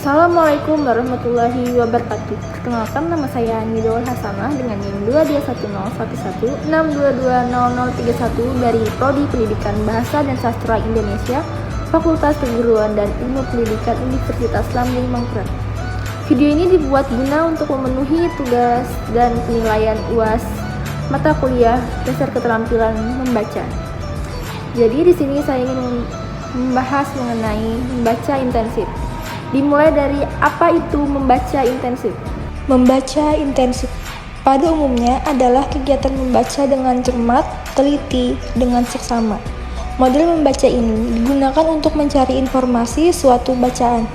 Assalamualaikum warahmatullahi wabarakatuh. Perkenalkan, nama saya Nidawal Hasanah dengan NIM 2210116220031 dari Prodi Pendidikan Bahasa dan Sastra Indonesia, Fakultas Keguruan dan Ilmu Pendidikan Universitas Lambung Mangkurat. Video ini dibuat guna untuk memenuhi tugas dan penilaian UAS mata kuliah dasar keterampilan membaca. Jadi di sini saya ingin membahas mengenai membaca intensif. Dimulai dari apa itu membaca intensif. Membaca intensif pada umumnya adalah kegiatan membaca dengan cermat, teliti, dengan seksama. Model membaca ini digunakan untuk mencari informasi suatu bacaan.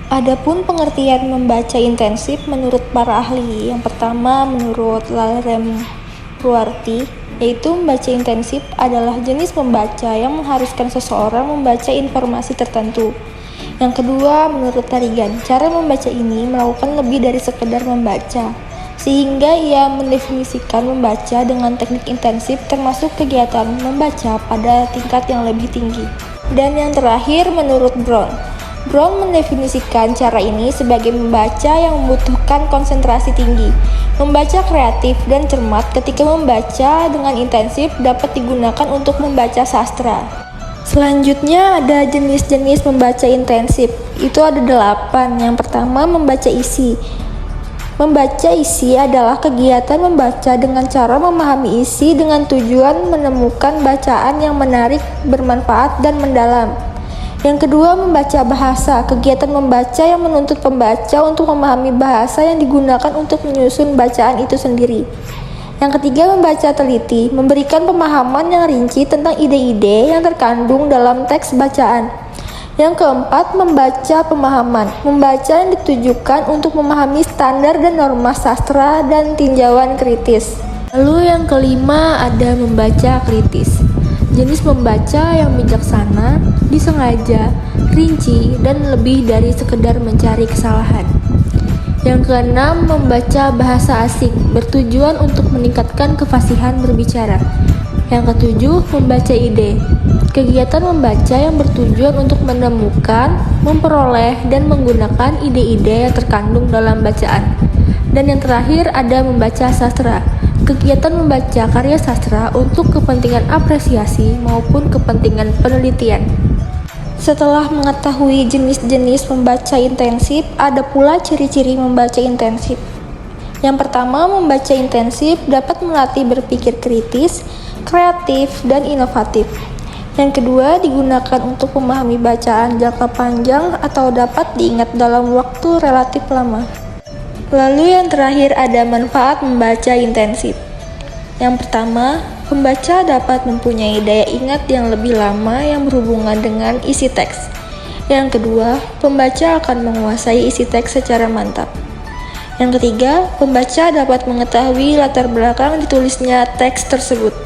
Adapun pengertian membaca intensif menurut para ahli, yang pertama menurut Lalrem Ruarti, yaitu membaca intensif adalah jenis membaca yang mengharuskan seseorang membaca informasi tertentu. Yang kedua, menurut Tarigan, cara membaca ini melakukan lebih dari sekedar membaca, sehingga ia mendefinisikan membaca dengan teknik intensif termasuk kegiatan membaca pada tingkat yang lebih tinggi. Dan yang terakhir, menurut Brown mendefinisikan cara ini sebagai membaca yang membutuhkan konsentrasi tinggi. Membaca kreatif dan cermat ketika membaca dengan intensif dapat digunakan untuk membaca sastra. Selanjutnya ada jenis-jenis membaca intensif. Itu ada 8. Yang pertama, membaca isi. Membaca isi adalah kegiatan membaca dengan cara memahami isi dengan tujuan menemukan bacaan yang menarik, bermanfaat, dan mendalam. Yang kedua, membaca bahasa. Kegiatan membaca yang menuntut pembaca untuk memahami bahasa yang digunakan untuk menyusun bacaan itu sendiri. Yang ketiga, membaca teliti, memberikan pemahaman yang rinci tentang ide-ide yang terkandung dalam teks bacaan. Yang keempat, membaca pemahaman, membaca yang ditujukan untuk memahami standar dan norma sastra dan tinjauan kritis. Lalu yang kelima ada membaca kritis. Jenis membaca yang bijaksana, disengaja, rinci, dan lebih dari sekedar mencari kesalahan. Yang keenam, membaca bahasa asing, bertujuan untuk meningkatkan kefasihan berbicara. Yang ketujuh, membaca ide. Kegiatan membaca yang bertujuan untuk menemukan, memperoleh, dan menggunakan ide-ide yang terkandung dalam bacaan. Dan yang terakhir ada membaca sastra. Kegiatan membaca karya sastra untuk kepentingan apresiasi maupun kepentingan penelitian. Setelah mengetahui jenis-jenis membaca intensif, ada pula ciri-ciri membaca intensif. Yang pertama, membaca intensif dapat melatih berpikir kritis, kreatif, dan inovatif. Yang kedua, digunakan untuk memahami bacaan jangka panjang atau dapat diingat dalam waktu relatif lama. Lalu yang terakhir ada manfaat membaca intensif. Yang pertama, pembaca dapat mempunyai daya ingat yang lebih lama yang berhubungan dengan isi teks. Yang kedua, pembaca akan menguasai isi teks secara mantap. Yang ketiga, pembaca dapat mengetahui latar belakang ditulisnya teks tersebut.